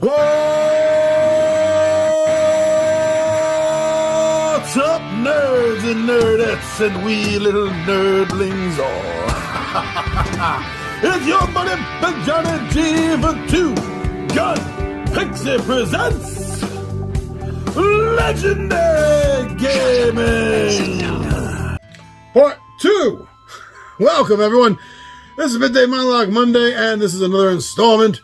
What's up, nerds and nerdettes and wee little nerdlings all? It's your buddy Johnny G for Two Gun Pixie presents Legendary Gaming Part 2. Welcome, everyone. This is Midday Monologue Monday, and this is another installment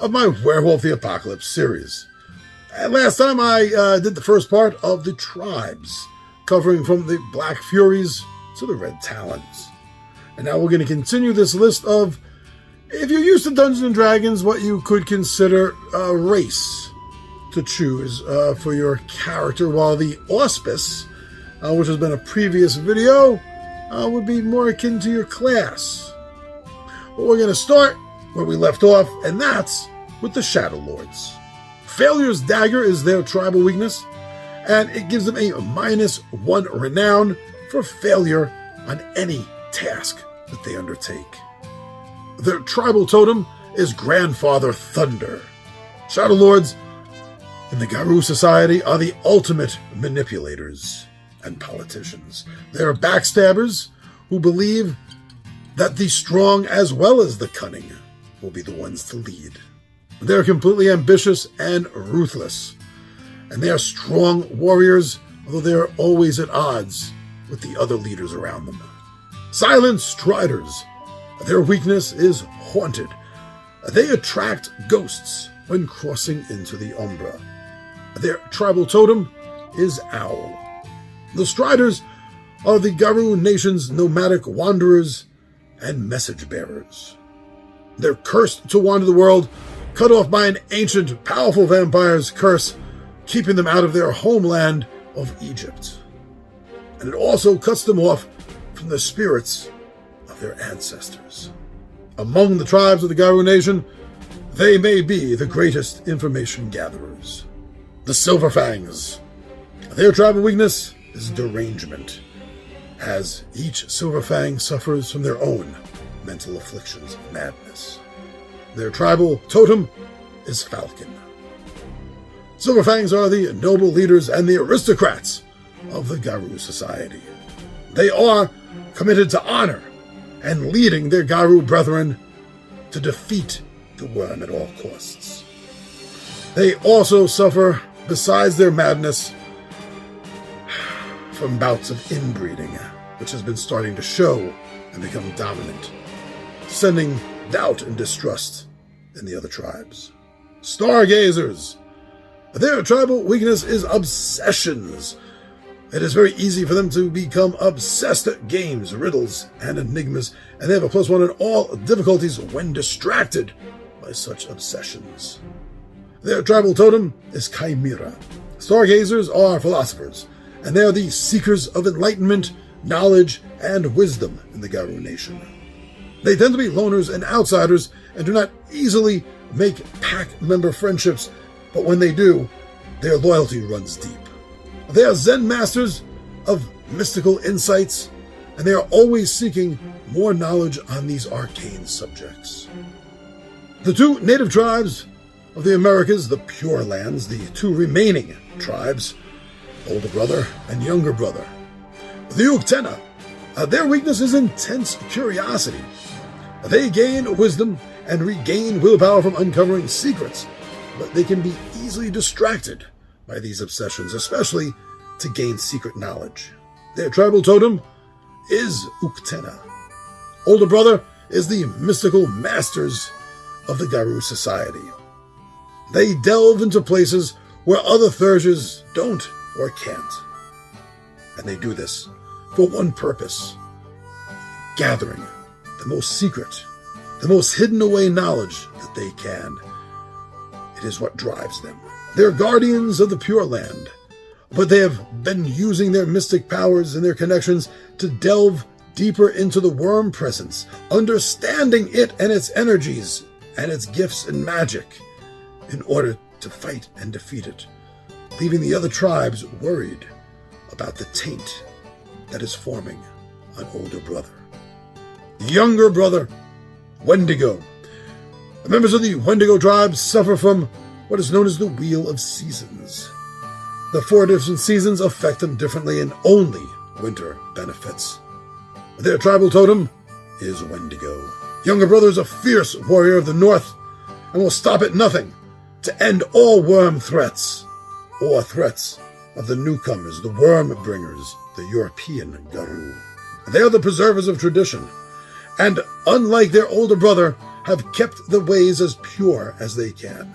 of my Werewolf the Apocalypse series. And last time I did the first part of the tribes, covering from the Black Furies to the Red Talons. And now we're going to continue this list of, if you're used to Dungeons & Dragons, what you could consider a race to choose for your character, while the Auspice, which has been a previous video, would be more akin to your class. But we're going to start where we left off, and that's with the Shadow Lords. Failure's Dagger is their tribal weakness, and it gives them a -1 renown for failure on any task that they undertake. Their tribal totem is Grandfather Thunder. Shadow Lords in the Garou Society are the ultimate manipulators and politicians. They are backstabbers who believe that the strong as well as the cunning will be the ones to lead. They're completely ambitious and ruthless, and they are strong warriors, although they are always at odds with the other leaders around them. Silent Striders. Their weakness is Haunted. They attract ghosts when crossing into the Umbra. Their tribal totem is Owl. The Striders are the Garou Nation's nomadic wanderers and message bearers. They're cursed to wander the world, cut off by an ancient, powerful vampire's curse, keeping them out of their homeland of Egypt. And it also cuts them off from the spirits of their ancestors. Among the tribes of the Garou Nation, they may be the greatest information gatherers. The Silverfangs. Their tribal weakness is derangement, as each Silverfang suffers from their own mental afflictions of madness. Their tribal totem is Falcon. Silverfangs are the noble leaders and the aristocrats of the Garou Society. They are committed to honor and leading their Garou brethren to defeat the worm at all costs. They also suffer, besides their madness, from bouts of inbreeding, which has been starting to show and become dominant, sending doubt and distrust in the other tribes. Stargazers. Their tribal weakness is obsessions. It is very easy for them to become obsessed at games, riddles, and enigmas, and they have a +1 in all difficulties when distracted by such obsessions. Their tribal totem is Chimera. Stargazers are philosophers, and they are the seekers of enlightenment, knowledge, and wisdom in the Garou Nation. They tend to be loners and outsiders and do not easily make pack member friendships, but when they do, their loyalty runs deep. They are Zen masters of mystical insights, and they are always seeking more knowledge on these arcane subjects. The two native tribes of the Americas, the Pure Lands, the two remaining tribes, Older Brother and Younger Brother. The Uktena, their weakness is intense curiosity. They gain wisdom and regain willpower from uncovering secrets, but they can be easily distracted by these obsessions, especially to gain secret knowledge. Their tribal totem is Uktena. Older Brother is the mystical masters of the Garou Society. They delve into places where other Thurges don't or can't. And they do this for one purpose: gathering the most secret, the most hidden away knowledge that they can. It is what drives them. They're guardians of the Pure Land, but they have been using their mystic powers and their connections to delve deeper into the worm presence, understanding it and its energies and its gifts and magic in order to fight and defeat it, leaving the other tribes worried about the taint that is forming on Older Brother. Younger Brother, Wendigo. The members of the Wendigo tribe suffer from what is known as the Wheel of Seasons. The 4 different seasons affect them differently, and only winter benefits. Their tribal totem is Wendigo. Younger brother is a fierce warrior of the north and will stop at nothing to end all worm threats, or threats of the newcomers, the worm bringers, the European Garou. They are the preservers of tradition, and unlike their older brother, have kept the ways as pure as they can.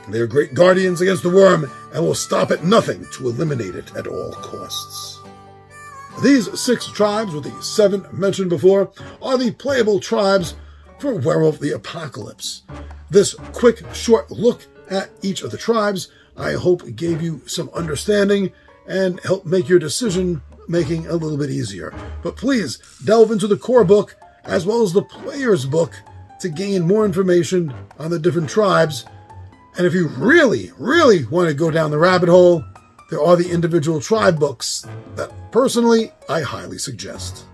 They are great guardians against the worm and will stop at nothing to eliminate it at all costs. These 6 tribes, with the 7 mentioned before, are the playable tribes for Werewolf the Apocalypse. This quick, short look at each of the tribes, I hope gave you some understanding and helped make your decision making a little bit easier. But please delve into the core book as well as the player's book to gain more information on the different tribes. And if you really, really want to go down the rabbit hole, there are the individual tribe books that personally I highly suggest.